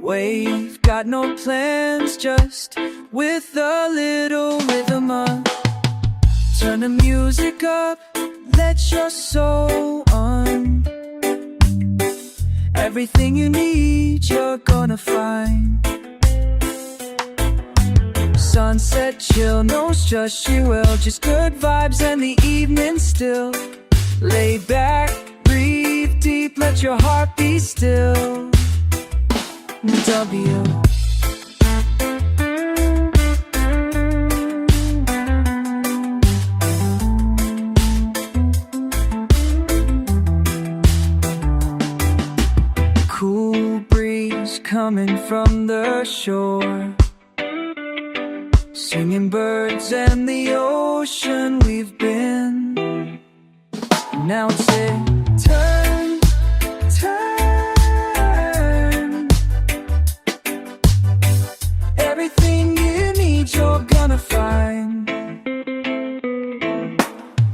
We've got no plans, just with a little rhythm up. Turn the music up, let your soul on. Everything you need, you're gonna find. Sunset chill, no stress, you will. Just good vibes and the evening still. Lay back, breathe deep, let your heart be still. W. Cool breeze coming from the shore, singing birds and the ocean we've been. Now say, turn, turn. Everything you need, you're gonna find.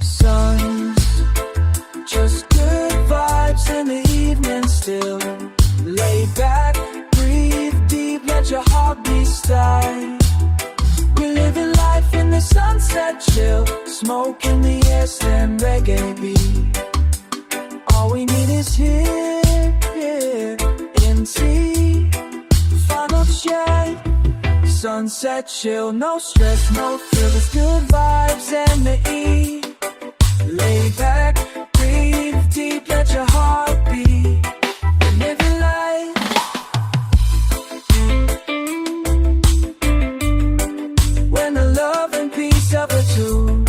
Suns, just good vibes in the evening still. Lay back, breathe deep, let your heart be still. We're living life in the sunset chill, smoke in the air, slam reggae beat. All we need is here, in tea. Final chat, sunset chill, no stress, no fear. There's good vibes and the E. Lay back, breathe deep, let your heart beat. We're living life. When the love and peace of the two.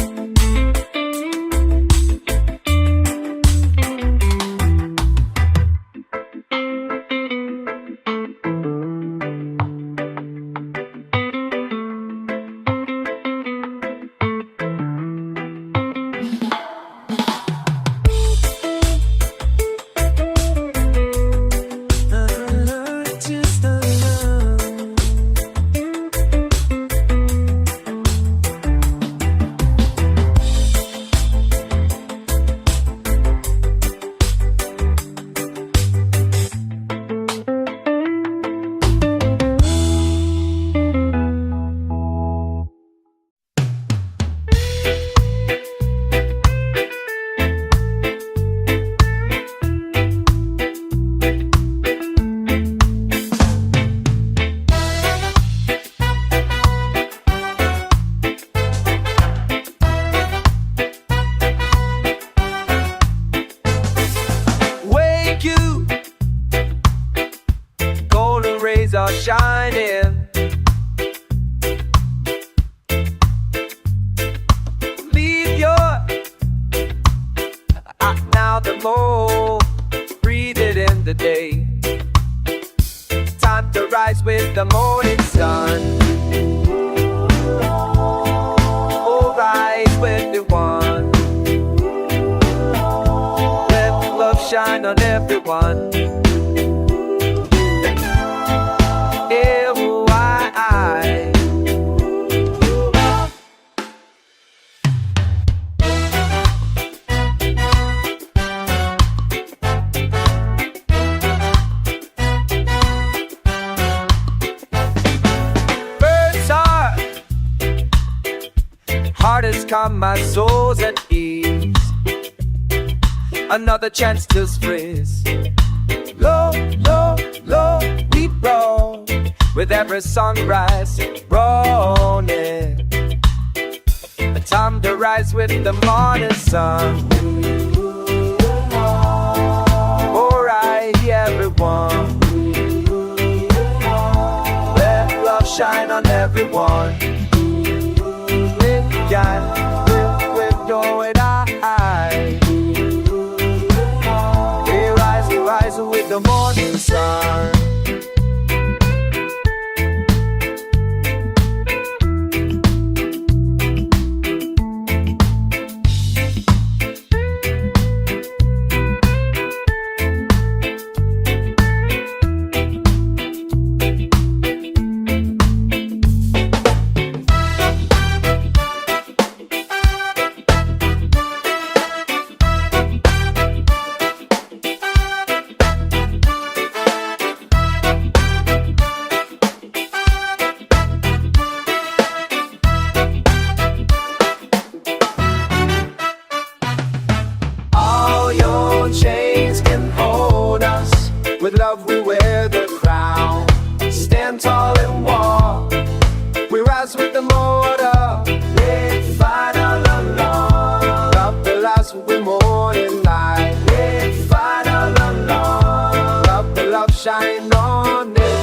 Are shining. Leave your now the low. Breathe it in the day. Time to rise with the morning sun. Oh, rise with the one. Let love shine on everyone. Heart has come, my soul's at ease. Another chance to freeze. Low, low, low, we roll with every sunrise rolling. A time to rise with the morning sun. Alright, everyone. Let love shine on everyone. With your eye. We rise with the morning sun. wear the crown, stand tall and walk. We rise with the motor, red final along. Love the lights we morning light, red final along. Love the love shine on it.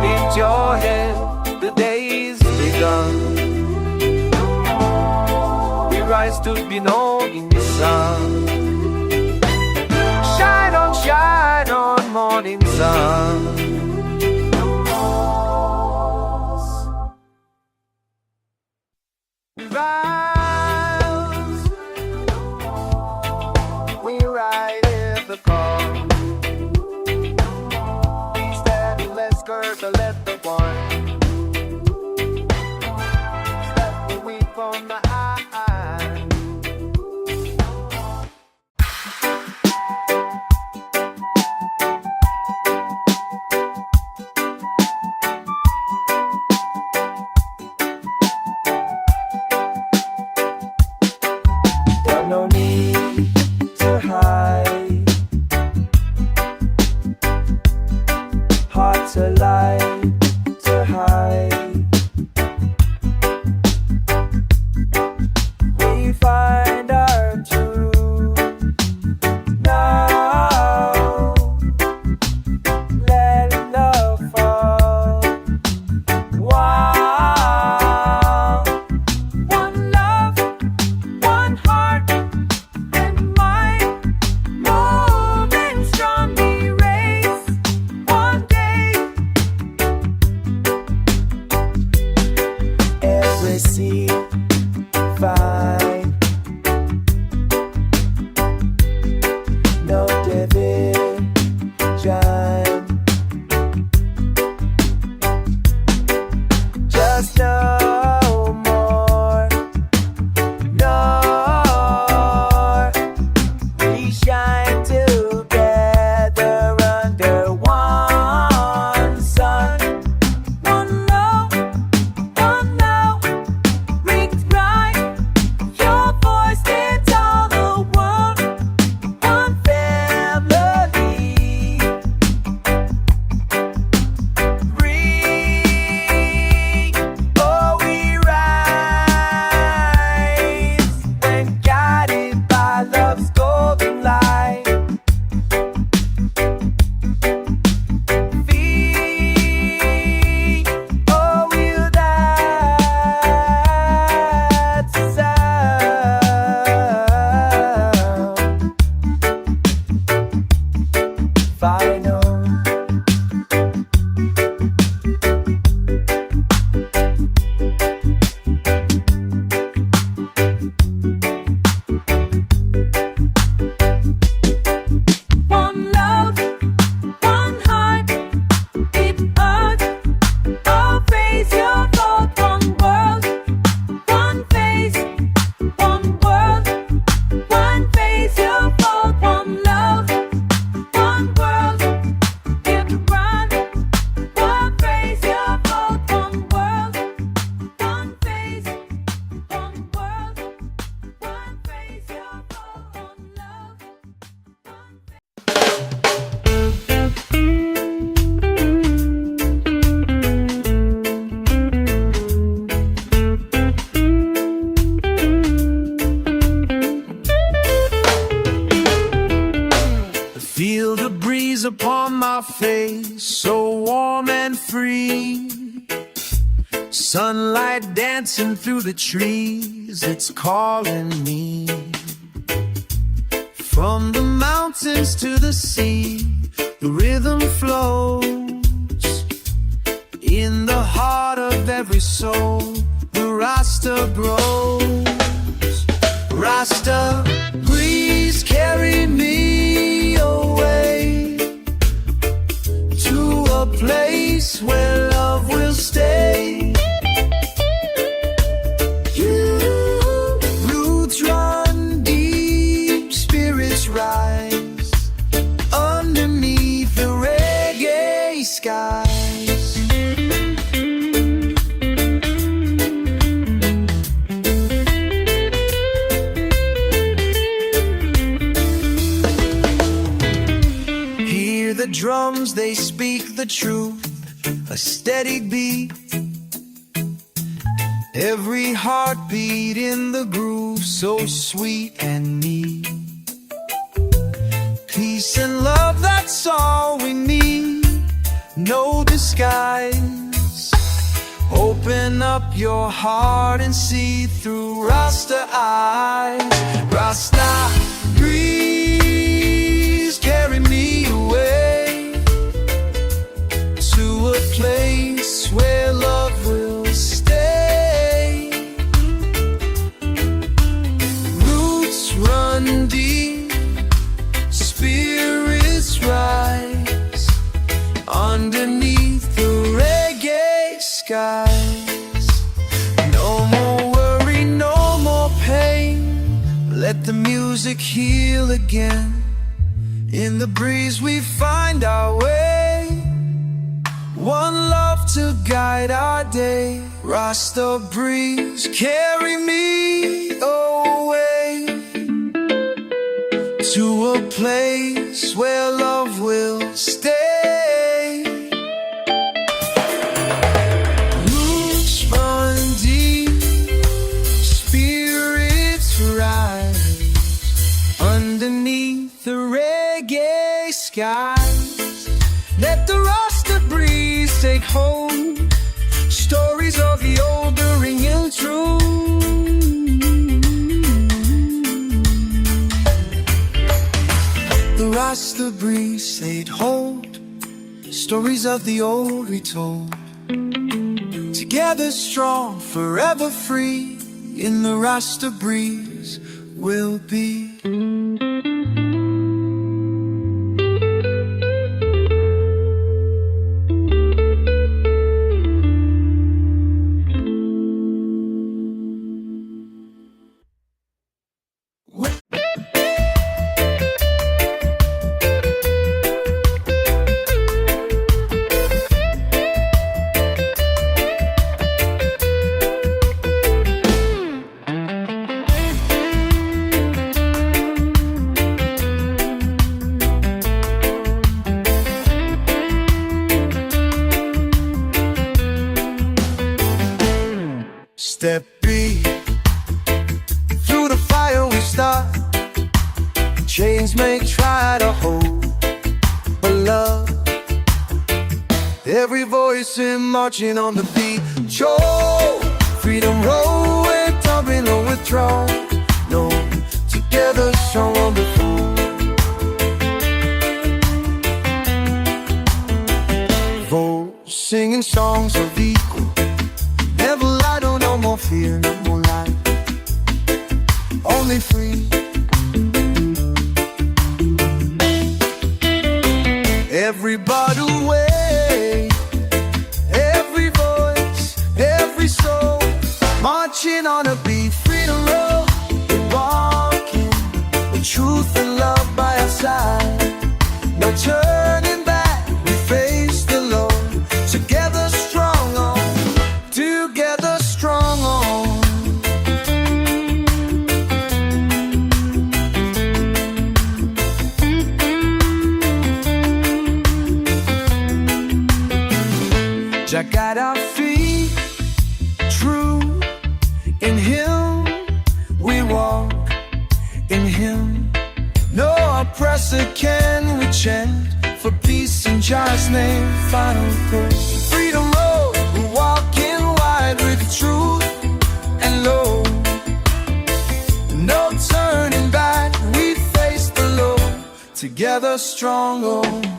Lift your head, the day's begun. We rise to be known in the sun. Shine on, morning sun. We rise, we ride in the car. Instead, let's curve the let the one. Let the weep on the eye. No need to hide, hearts alive to hide. We find our truth now. Let love fall. Wow. One love, one heart. See, find no division, just no more, no. We shine together under one sun. One love, one love. Feel the breeze upon my face, so warm and free. Sunlight dancing through the trees, it's calling me. From the mountains to the sea, the rhythm flows. In the heart of every soul, the Rasta grows. Rasta, please carry me away to a place where love will stay. Roots run deep, spirits rise underneath the reggae skies. drums, they speak the truth, a steady beat. Every heartbeat in the groove, so sweet and neat. Peace and love, that's all we need, no disguise. Open up your heart and see through Rasta eyes. Rasta breeze, carry me away to a place where love will stay. Roots run deep, spirits rise underneath the reggae skies. No more worry, no more pain. Let the music heal again. In the breeze we find our way. One love to guide our day. Rasta breeze, carry me away to a place where love will stay. Roots run deep, spirits rise underneath the reggae skies. Let the Rasta breeze take hold, stories of the old are ringing true. The Rasta breeze laid hold, stories of the old retold. Together strong, forever free, in the Rasta breeze we'll be. Step B, through the fire we start. Chains may try to hold, but love, every voice in marching on the beat. Joe, freedom roll, we're dumping or withdraw. No, together strong on the floor. Voice singing songs of equal. Never lie, no more fear, no more lie. Only free. Everybody away, every voice, every soul, marching on a beat, freedom road. We're walking with truth and love by our side. No turning back, we face the Lord. Together strong on, together strong on. Jah got our feet true. In Him we walk, in Him no oppressor can we chant. For peace in Jah's name, final prayer. Freedom road, we're walking wide with truth and low. No turning back, we face the Lord. Together strong, oh.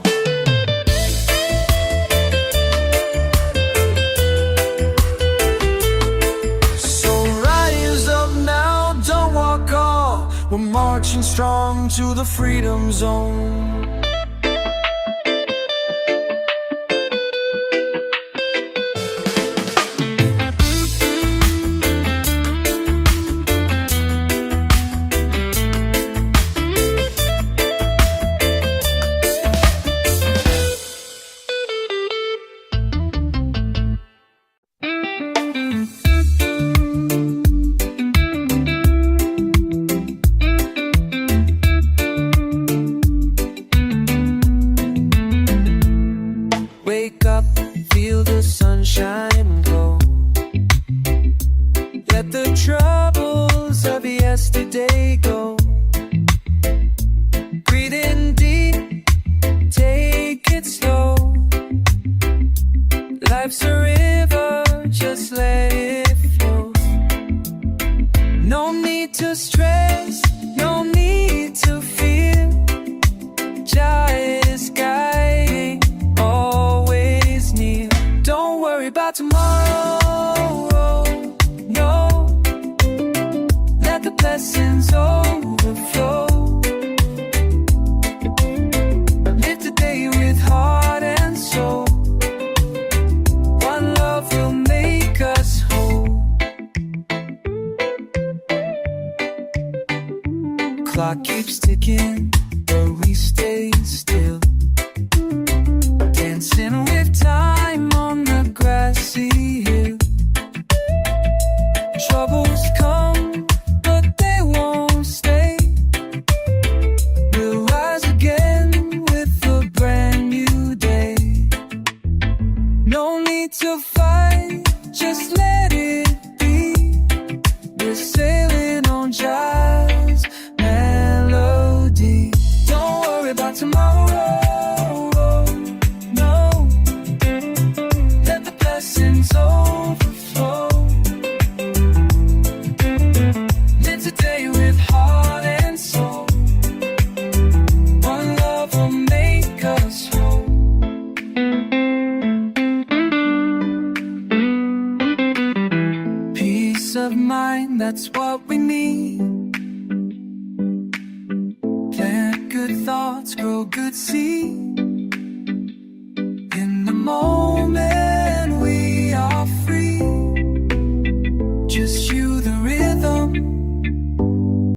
We're marching strong to the freedom zone. it slow. Life's a river, just let it flow. No need to stress, no need to fear. Jah is guiding, always near. Don't worry about tomorrow, no. Let the blessings overflow. Live today with heart and soul. One love will make us whole. Clock keeps ticking, but we stay still. Dancing with time on the grassy hill. Troubles come, but they won't stay. We'll rise again with a brand new day. No need to fight, just let it be. We're sailing on Jah's melody. Don't worry about tomorrow, no. Let the blessings overflow. Live today with heart and soul. One love will make us whole. Peace of mind, that's what we need. Plant good thoughts, grow good seed. In the moment